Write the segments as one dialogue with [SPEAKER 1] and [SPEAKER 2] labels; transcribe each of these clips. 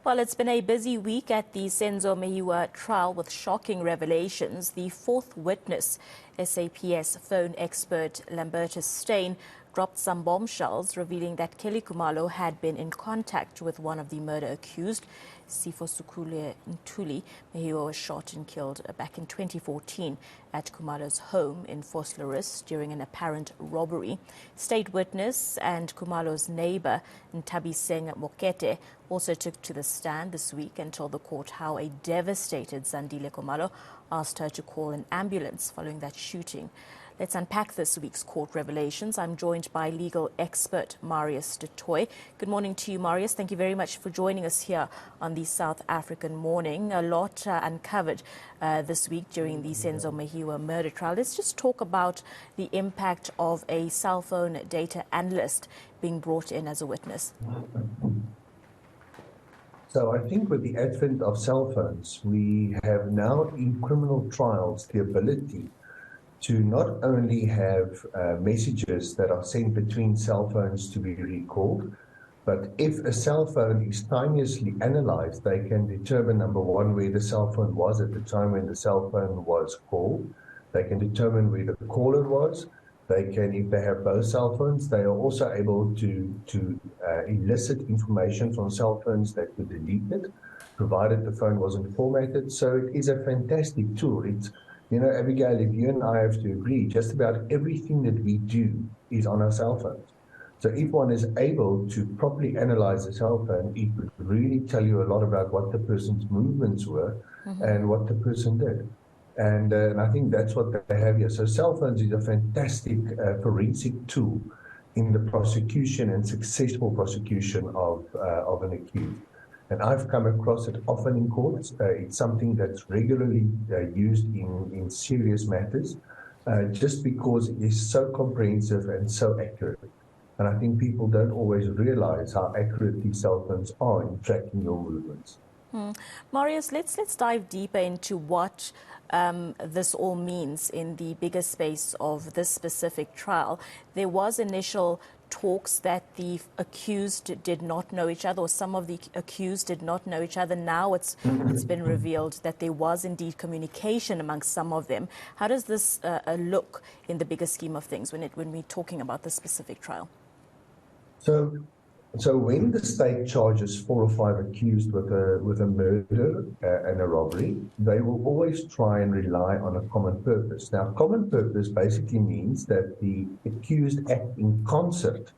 [SPEAKER 1] Well, it's been a busy week at the Senzo Meyiwa trial with shocking revelations. The fourth witness, SAPS phone expert Lambertus Steyn, dropped some bombshells revealing that Kelly Khumalo had been in contact with one of the murder accused, Sifosukule Ntuli. Meyiwa was shot and killed back in 2014 at Khumalo's home in Vosloorus during an apparent robbery. State witness and Khumalo's neighbor, Ntabiseng Mokete, also took to the stand this week and told the court how a devastated Zandile Khumalo asked her to call an ambulance following that shooting. Let's unpack this week's court revelations. I'm joined by legal expert Marius du Toit. Good morning to you, Marius. Thank you very much for joining us here on the South African Morning. A lot uncovered this week during the Senzo Meyiwa murder trial. Let's just talk about the impact of a cell phone data analyst being brought in as a witness.
[SPEAKER 2] So I think with the advent of cell phones, we have now in criminal trials the ability to not only have messages that are sent between cell phones to be recalled, but if a cell phone is timeously analyzed, they can determine, number one, where the cell phone was at the time when the cell phone was called. They can determine where the caller was. They can, if they have both cell phones, they are also able to elicit information from cell phones that were deleted, provided the phone wasn't formatted. So it is a fantastic tool. It's, you know, Abigail, if you and I have to agree, just about everything that we do is on our cell phones. So if one is able to properly analyze a cell phone, it would really tell you a lot about what the person's movements were and what the person did. And I think that's what they have here. So cell phones is a fantastic forensic tool in the prosecution and successful prosecution of an accused. And I've come across it often in courts. It's something that's regularly used in serious matters, just because it is so comprehensive and so accurate. And I think people don't always realize how accurate these cell phones are in tracking your movements.
[SPEAKER 1] Marius, let's dive deeper into what this all means in the bigger space of this specific trial. There was initial talks that the accused did not know each other, or some of the accused did not know each other. Now it's been revealed that there was indeed communication amongst some of them. How does this look in the bigger scheme of things when we're talking about this specific trial?
[SPEAKER 2] So when the state charges 4 or 5 accused with a murder and a robbery, they will always try and rely on a common purpose. Now, common purpose basically means that the accused act in concert.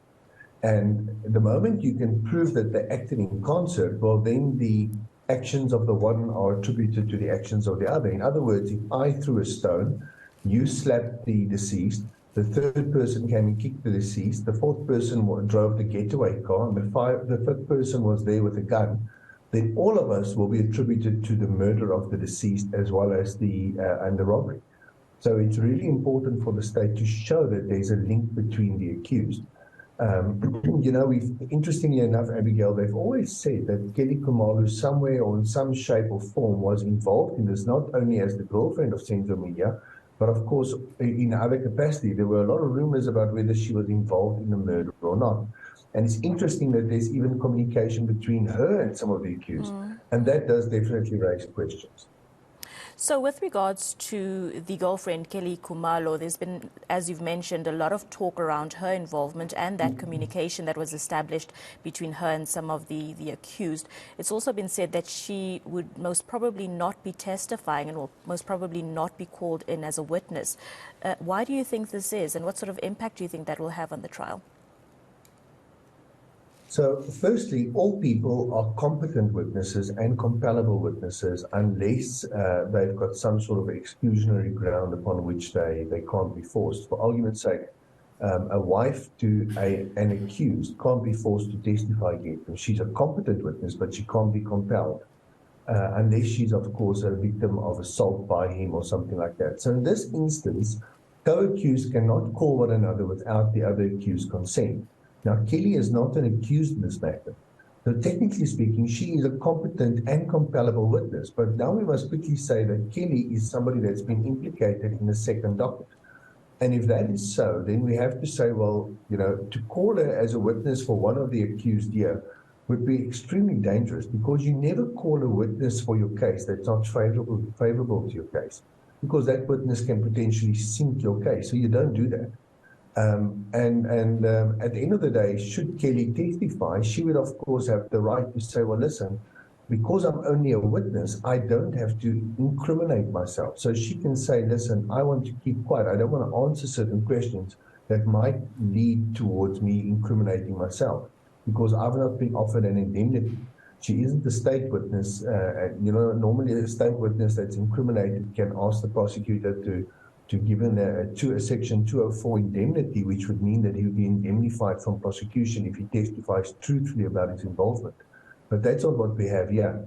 [SPEAKER 2] And the moment you can prove that they acted in concert, well, then the actions of the one are attributed to the actions of the other. In other words, if I threw a stone, you slapped the deceased, the third person came and kicked the deceased, the fourth person drove the getaway car, and the fifth person was there with a gun, then all of us will be attributed to the murder of the deceased as well as the robbery. So it's really important for the state to show that there's a link between the accused. You know, interestingly enough, Abigail, they've always said that Kelly Khumalo somewhere or in some shape or form was involved in this, not only as the girlfriend of Senzo Meyiwa, but of course, in other capacity. There were a lot of rumors about whether she was involved in the murder or not. And it's interesting that there's even communication between her and some of the accused. And that does definitely raise questions.
[SPEAKER 1] So with regards to the girlfriend, Kelly Khumalo, there's been, as you've mentioned, a lot of talk around her involvement and that communication that was established between her and some of the accused. It's also been said that she would most probably not be testifying and will most probably not be called in as a witness. Why do you think this is, and what sort of impact do you think that will have on the trial?
[SPEAKER 2] So firstly, all people are competent witnesses and compellable witnesses unless they've got some sort of exclusionary ground upon which they can't be forced. For argument's sake, a wife to an accused can't be forced to testify against him. She's a competent witness, but she can't be compelled unless she's, of course, a victim of assault by him or something like that. So in this instance, co-accused cannot call one another without the other accused's consent. Now, Kelly is not an accused in this matter. So technically speaking, she is a competent and compellable witness. But now we must quickly say that Kelly is somebody that's been implicated in the second docket. And if that is so, then we have to say, well, you know, to call her as a witness for one of the accused here would be extremely dangerous, because you never call a witness for your case that's not favorable to your case, because that witness can potentially sink your case. So you don't do that. At the end of the day, should Kelly testify, she would, of course, have the right to say, well, listen, because I'm only a witness, I don't have to incriminate myself. So she can say, listen, I want to keep quiet. I don't want to answer certain questions that might lead towards me incriminating myself, because I've not been offered an indemnity. She isn't a state witness. Normally a state witness that's incriminated can ask the prosecutor to give him a Section 204 indemnity, which would mean that he would be indemnified from prosecution if he testifies truthfully about his involvement. But that's not what we have here.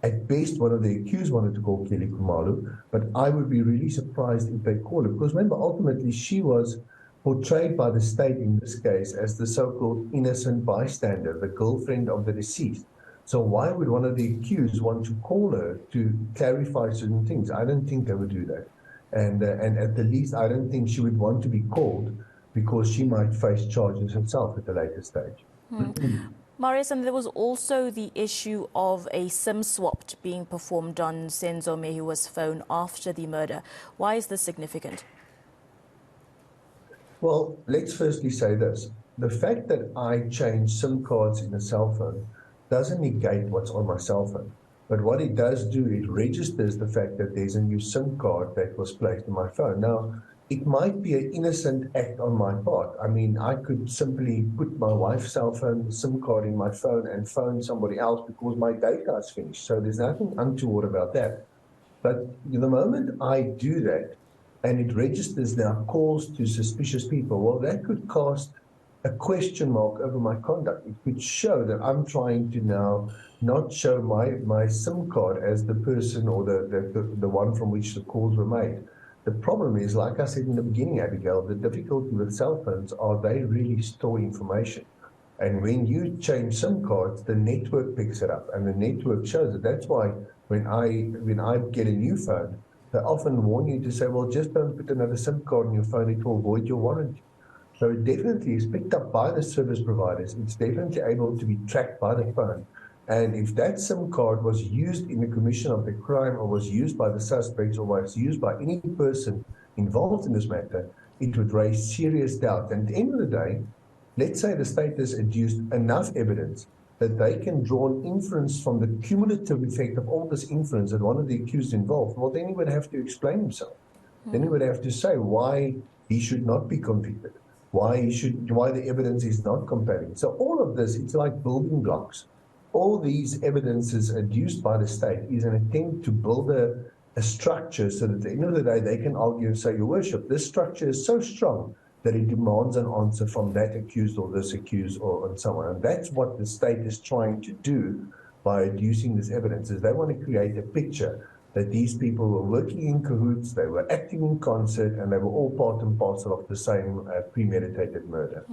[SPEAKER 2] At best, one of the accused wanted to call Kelly Khumalo, but I would be really surprised if they call her, because remember, ultimately, she was portrayed by the state in this case as the so-called innocent bystander, the girlfriend of the deceased. So why would one of the accused want to call her to clarify certain things? I don't think they would do that. And at the least, I don't think she would want to be called, because she might face charges herself at a later stage.
[SPEAKER 1] Marius, and there was also the issue of a SIM swap being performed on Senzo Meyiwa's phone after the murder. Why is this significant?
[SPEAKER 2] Well, let's firstly say this. The fact that I change SIM cards in a cell phone doesn't negate what's on my cell phone. But what it does do, it registers the fact that there's a new SIM card that was placed in my phone. Now, it might be an innocent act on my part. I mean, I could simply put my wife's cell phone SIM card in my phone and phone somebody else because my data is finished. So there's nothing untoward about that. But the moment I do that, and it registers now calls to suspicious people, well, that could cast a question mark over my conduct. It could show that I'm trying to now not show my SIM card as the person or the one from which the calls were made. The problem is, like I said in the beginning, Abigail, the difficulty with cell phones are they really store information. And when you change SIM cards, the network picks it up, and the network shows it. That's why when I get a new phone, they often warn you to say, well, just don't put another SIM card in your phone, it will void your warranty. So it definitely is picked up by the service providers. It's definitely able to be tracked by the phone. And if that SIM card was used in the commission of the crime, or was used by the suspects, or was used by any person involved in this matter, it would raise serious doubt. And at the end of the day, let's say the state has adduced enough evidence that they can draw an inference from the cumulative effect of all this inference that one of the accused involved, well, then he would have to explain himself. Then he would have to say why he should not be convicted, why the evidence is not compelling. So all of this, it's like building blocks. All these evidences adduced by the state is an attempt to build a structure so that at the end of the day, they can argue and say, Your Worship, this structure is so strong that it demands an answer from that accused or this accused or and so on. And that's what the state is trying to do by adducing this evidence, is they want to create a picture that these people were working in cahoots, they were acting in concert, and they were all part and parcel of the same premeditated murder.